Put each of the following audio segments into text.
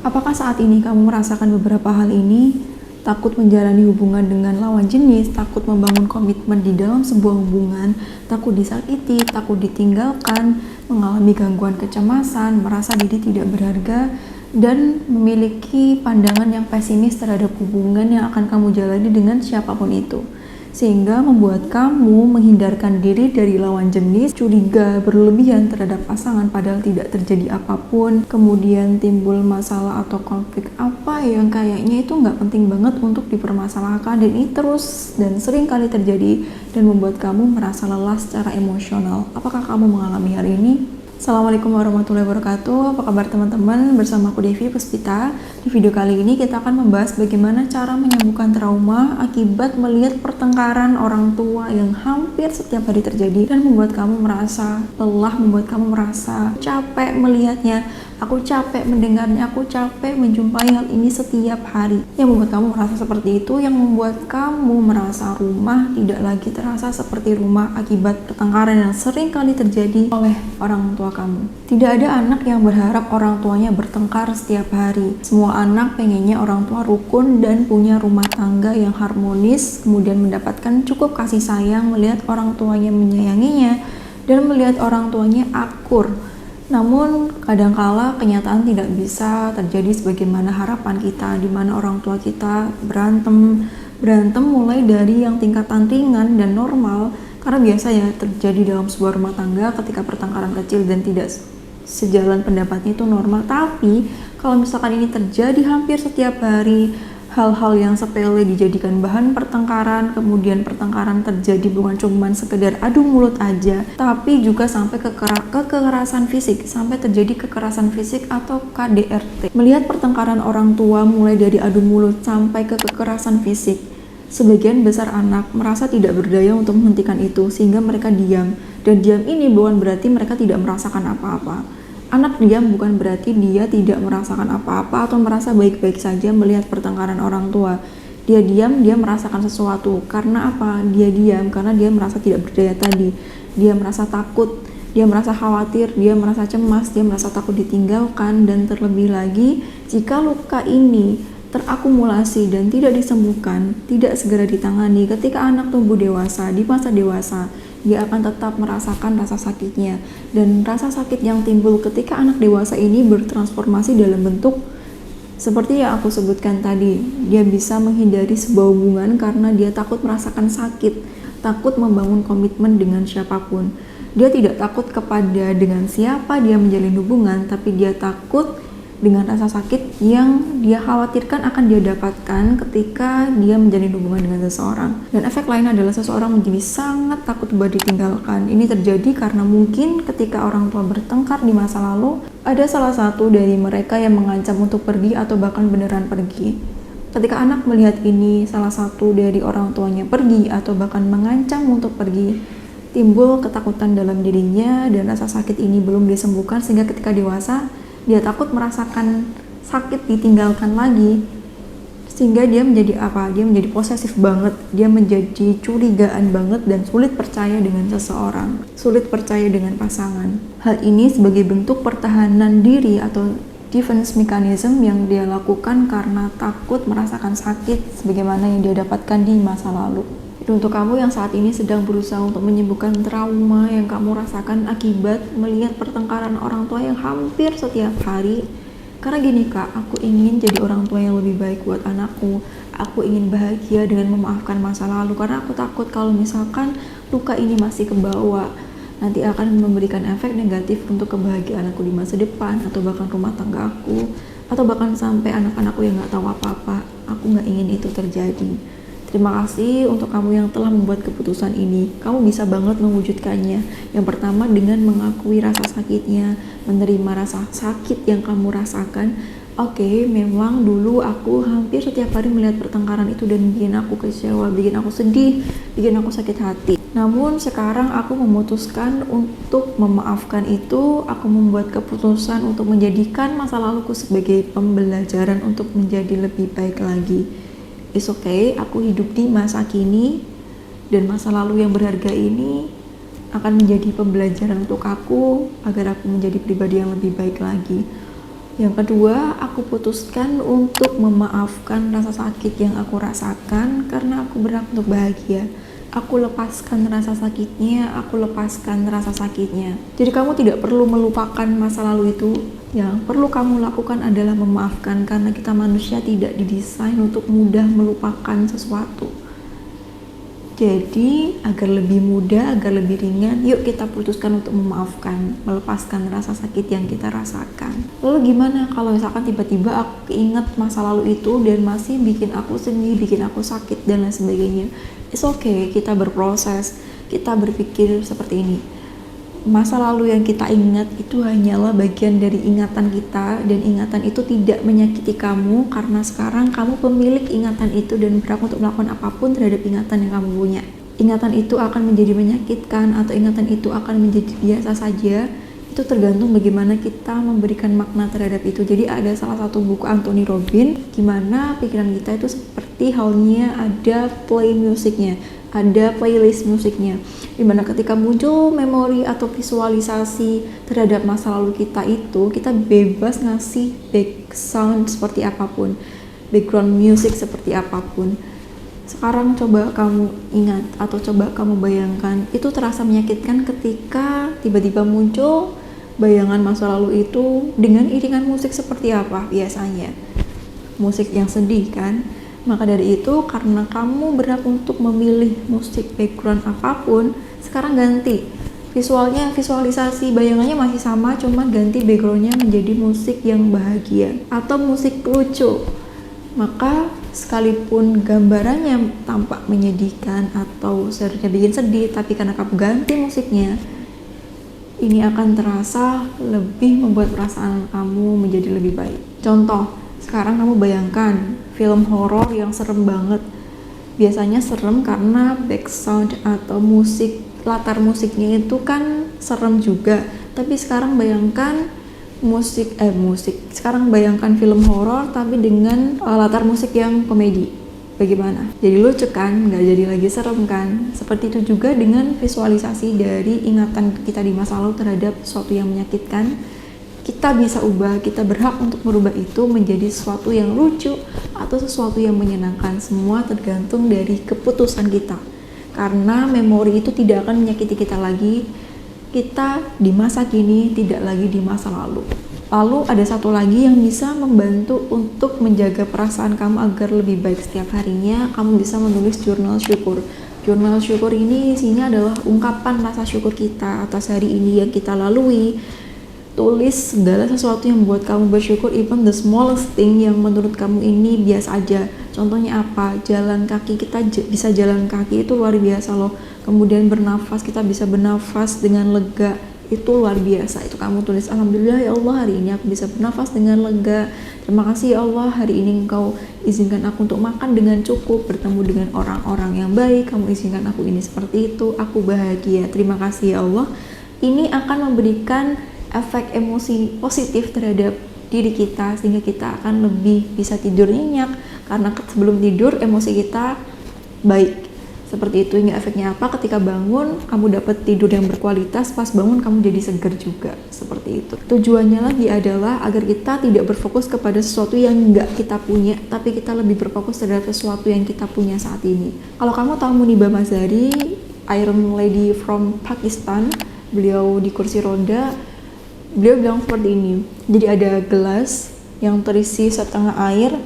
Apakah saat ini kamu merasakan beberapa hal ini? Takut menjalani hubungan dengan lawan jenis, takut membangun komitmen di dalam sebuah hubungan, takut disakiti, takut ditinggalkan, mengalami gangguan kecemasan, merasa diri tidak berharga, dan memiliki pandangan yang pesimis terhadap hubungan yang akan kamu jalani dengan siapapun itu. Sehingga membuat kamu menghindarkan diri dari lawan jenis, curiga berlebihan terhadap pasangan padahal tidak terjadi apapun, kemudian timbul masalah atau konflik apa yang kayaknya itu nggak penting banget untuk dipermasalahkan, dan ini terus dan sering kali terjadi dan membuat kamu merasa lelah secara emosional. Apakah kamu mengalami hal ini? Assalamualaikum warahmatullahi wabarakatuh. Apa kabar teman-teman? Bersama aku Devi Puspita. Di video kali ini kita akan membahas bagaimana cara menyembuhkan trauma akibat melihat pertengkaran orang tua yang hampir setiap hari terjadi dan membuat kamu merasa lelah, membuat kamu merasa capek melihatnya. Aku capek mendengarnya, aku capek menjumpai hal ini setiap hari. Yang membuat kamu merasa seperti itu, yang membuat kamu merasa rumah tidak lagi terasa seperti rumah akibat pertengkaran yang sering kali terjadi oleh orang tua kamu. Tidak ada anak yang berharap orang tuanya bertengkar setiap hari. Semua anak pengennya orang tua rukun dan punya rumah tangga yang harmonis, kemudian mendapatkan cukup kasih sayang, melihat orang tuanya menyayanginya, dan melihat orang tuanya akur. Namun kadangkala kenyataan tidak bisa terjadi sebagaimana harapan kita, di mana orang tua kita berantem mulai dari yang tingkatan ringan dan normal, karena biasa ya terjadi dalam sebuah rumah tangga ketika pertengkaran kecil dan tidak sejalan pendapatnya itu normal. Tapi kalau misalkan ini terjadi hampir setiap hari, hal-hal yang sepele dijadikan bahan pertengkaran, kemudian pertengkaran terjadi bukan cuma sekedar adu mulut aja, tapi juga sampai kekerasan fisik, sampai terjadi kekerasan fisik atau KDRT. Melihat pertengkaran orang tua mulai dari adu mulut sampai ke kekerasan fisik, sebagian besar anak merasa tidak berdaya untuk menghentikan itu, sehingga mereka diam. Dan diam ini bukan berarti mereka tidak merasakan apa-apa. Anak diam bukan berarti dia tidak merasakan apa-apa atau merasa baik-baik saja melihat pertengkaran orang tua. Dia diam, dia merasakan sesuatu. Karena apa? Dia diam karena dia merasa tidak berdaya tadi. Dia merasa takut, dia merasa khawatir, dia merasa cemas, dia merasa takut ditinggalkan. Dan terlebih lagi, jika luka ini terakumulasi dan tidak disembuhkan, tidak segera ditangani, ketika anak tumbuh dewasa, di masa dewasa, dia akan tetap merasakan rasa sakitnya. Dan rasa sakit yang timbul ketika anak dewasa ini bertransformasi dalam bentuk seperti yang aku sebutkan tadi. Dia bisa menghindari sebuah hubungan karena dia takut merasakan sakit, takut membangun komitmen dengan siapapun. Dia tidak takut kepada dengan siapa dia menjalin hubungan, tapi dia takut dengan rasa sakit yang dia khawatirkan akan dia dapatkan ketika dia menjalin hubungan dengan seseorang. Dan efek lain adalah seseorang menjadi sangat takut buat ditinggalkan. Ini terjadi karena mungkin ketika orang tua bertengkar di masa lalu, ada salah satu dari mereka yang mengancam untuk pergi atau bahkan beneran pergi. Ketika anak melihat ini, salah satu dari orang tuanya pergi atau bahkan mengancam untuk pergi, timbul ketakutan dalam dirinya dan rasa sakit ini belum disembuhkan, sehingga ketika dewasa dia takut merasakan sakit ditinggalkan lagi, sehingga dia menjadi apa? Dia menjadi posesif banget, dia menjadi curigaan banget dan sulit percaya dengan seseorang, sulit percaya dengan pasangan. Hal ini sebagai bentuk pertahanan diri atau defense mechanism yang dia lakukan karena takut merasakan sakit sebagaimana yang dia dapatkan di masa lalu. Untuk kamu yang saat ini sedang berusaha untuk menyembuhkan trauma yang kamu rasakan akibat melihat pertengkaran orang tua yang hampir setiap hari. Karena gini kak, aku ingin jadi orang tua yang lebih baik buat anakku. Aku ingin bahagia dengan memaafkan masa lalu, karena aku takut kalau misalkan luka ini masih kebawa, nanti akan memberikan efek negatif untuk kebahagiaan aku di masa depan, atau bahkan rumah tangga aku, atau bahkan sampai anak-anakku yang gak tahu apa-apa. Aku gak ingin itu terjadi. Terima kasih untuk kamu yang telah membuat keputusan ini. Kamu bisa banget mewujudkannya. Yang pertama dengan mengakui rasa sakitnya, menerima rasa sakit yang kamu rasakan. Oke, memang dulu aku hampir setiap hari melihat pertengkaran itu dan bikin aku kecewa, bikin aku sedih, bikin aku sakit hati. Namun sekarang aku memutuskan untuk memaafkan itu. Aku membuat keputusan untuk menjadikan masa laluku sebagai pembelajaran untuk menjadi lebih baik lagi. It's okay, aku hidup di masa kini, dan masa lalu yang berharga ini akan menjadi pembelajaran untuk aku agar aku menjadi pribadi yang lebih baik lagi. Yang kedua, aku putuskan untuk memaafkan rasa sakit yang aku rasakan karena aku berhak untuk bahagia. Aku lepaskan rasa sakitnya, aku lepaskan rasa sakitnya. Jadi kamu tidak perlu melupakan masa lalu itu. Yang perlu kamu lakukan adalah memaafkan, karena kita manusia tidak didesain untuk mudah melupakan sesuatu. Jadi agar lebih mudah, agar lebih ringan, yuk kita putuskan untuk memaafkan, melepaskan rasa sakit yang kita rasakan. Lalu gimana kalau misalkan tiba-tiba aku ingat masa lalu itu dan masih bikin aku sedih, bikin aku sakit dan lain sebagainya? It's okay, kita berproses, kita berpikir seperti ini. Masa lalu yang kita ingat itu hanyalah bagian dari ingatan kita, dan ingatan itu tidak menyakiti kamu karena sekarang kamu pemilik ingatan itu dan berhak untuk melakukan apapun terhadap ingatan yang kamu punya. Ingatan itu akan menjadi menyakitkan atau ingatan itu akan menjadi biasa saja, itu tergantung bagaimana kita memberikan makna terhadap itu. Jadi ada salah satu buku Anthony Robbins gimana pikiran kita itu seperti halnya ada play musiknya, ada playlist musiknya, dimana ketika muncul memori atau visualisasi terhadap masa lalu kita itu, kita bebas ngasih back sound seperti apapun, background music seperti apapun. Sekarang coba kamu ingat atau coba kamu bayangkan, itu terasa menyakitkan ketika tiba-tiba muncul bayangan masa lalu itu dengan iringan musik seperti apa biasanya? Musik yang sedih kan? Maka dari itu, karena kamu berhak untuk memilih musik background apapun, sekarang ganti visualnya, visualisasi bayangannya masih sama, cuma ganti backgroundnya menjadi musik yang bahagia atau musik lucu. Maka sekalipun gambarannya tampak menyedihkan atau seharusnya bikin sedih, tapi karena kamu ganti musiknya, ini akan terasa lebih membuat perasaan kamu menjadi lebih baik. Contoh, sekarang kamu bayangkan film horor yang serem banget. Biasanya serem karena background atau musik, latar musiknya itu kan serem juga. Tapi sekarang bayangkan sekarang bayangkan film horor tapi dengan latar musik yang komedi. Bagaimana? Jadi lucu kan? Nggak jadi lagi serem kan? Seperti itu juga dengan visualisasi dari ingatan kita di masa lalu terhadap sesuatu yang menyakitkan. Kita bisa ubah, kita berhak untuk merubah itu menjadi sesuatu yang lucu atau sesuatu yang menyenangkan. Semua tergantung dari keputusan kita. Karena memori itu tidak akan menyakiti kita lagi. Kita di masa kini, tidak lagi di masa lalu. Lalu ada satu lagi yang bisa membantu untuk menjaga perasaan kamu agar lebih baik setiap harinya. Kamu bisa menulis jurnal syukur. Jurnal syukur ini isinya adalah ungkapan rasa syukur kita atas hari ini yang kita lalui. Tulis segala sesuatu yang membuat kamu bersyukur, even the smallest thing yang menurut kamu ini biasa aja. Contohnya apa? Jalan kaki, kita bisa jalan kaki itu luar biasa loh. Kemudian bernafas, kita bisa bernafas dengan lega, itu luar biasa. Itu kamu tulis, alhamdulillah ya Allah, hari ini aku bisa bernafas dengan lega. Terima kasih ya Allah, hari ini Engkau izinkan aku untuk makan dengan cukup, bertemu dengan orang-orang yang baik, kamu izinkan aku ini seperti itu, aku bahagia. Terima kasih ya Allah. Ini akan memberikan efek emosi positif terhadap diri kita, sehingga kita akan lebih bisa tidur nyenyak, karena sebelum tidur emosi kita baik. Seperti itu, hingga efeknya apa? Ketika bangun, kamu dapat tidur yang berkualitas, pas bangun kamu jadi segar juga. Seperti itu. Tujuannya lagi adalah agar kita tidak berfokus kepada sesuatu yang nggak kita punya, tapi kita lebih berfokus terhadap sesuatu yang kita punya saat ini. Kalau kamu tahu Munibah Mazhari, Iron Lady from Pakistan, beliau di kursi roda, beliau bilang seperti ini. Jadi ada gelas yang terisi setengah air.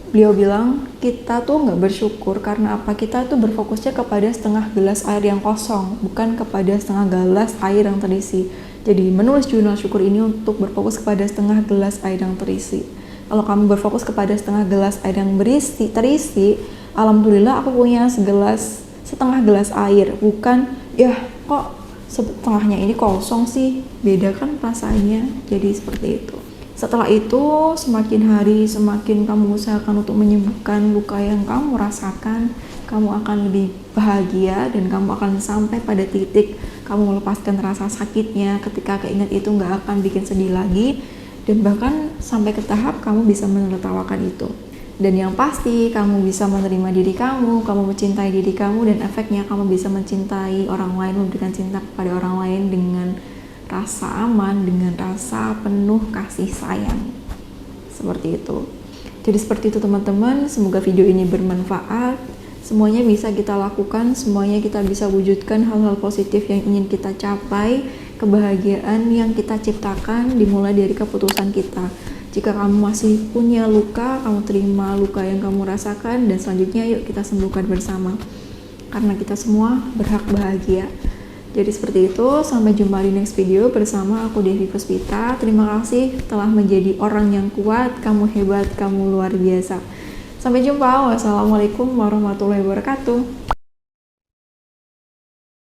Beliau bilang, kita tuh nggak bersyukur karena apa? Kita tuh berfokusnya kepada setengah gelas air yang kosong, bukan kepada setengah gelas air yang terisi. Jadi menulis jurnal syukur ini untuk berfokus kepada setengah gelas air yang terisi. Kalau kamu berfokus kepada setengah gelas air yang terisi, alhamdulillah aku punya setengah gelas air, bukan ya kok setengahnya ini kosong sih, beda kan perasaannya. Jadi seperti itu. Setelah itu, semakin hari semakin kamu usahakan untuk menyembuhkan luka yang kamu rasakan, kamu akan lebih bahagia dan kamu akan sampai pada titik kamu melepaskan rasa sakitnya. Ketika keinget itu nggak akan bikin sedih lagi, dan bahkan sampai ke tahap kamu bisa menertawakan itu. Dan yang pasti kamu bisa menerima diri kamu mencintai diri kamu, dan efeknya kamu bisa mencintai orang lain, memberikan cinta kepada orang lain dengan rasa aman, dengan rasa penuh kasih sayang. Seperti itu. Jadi seperti itu teman-teman, semoga video ini bermanfaat. Semuanya bisa kita lakukan, semuanya kita bisa wujudkan hal-hal positif yang ingin kita capai, kebahagiaan yang kita ciptakan dimulai dari keputusan kita. Jika kamu masih punya luka, kamu terima luka yang kamu rasakan, dan selanjutnya yuk kita sembuhkan bersama. Karena kita semua berhak bahagia. Jadi seperti itu, sampai jumpa di next video bersama aku Devi Puspita. Terima kasih telah menjadi orang yang kuat, kamu hebat, kamu luar biasa. Sampai jumpa, wassalamualaikum warahmatullahi wabarakatuh.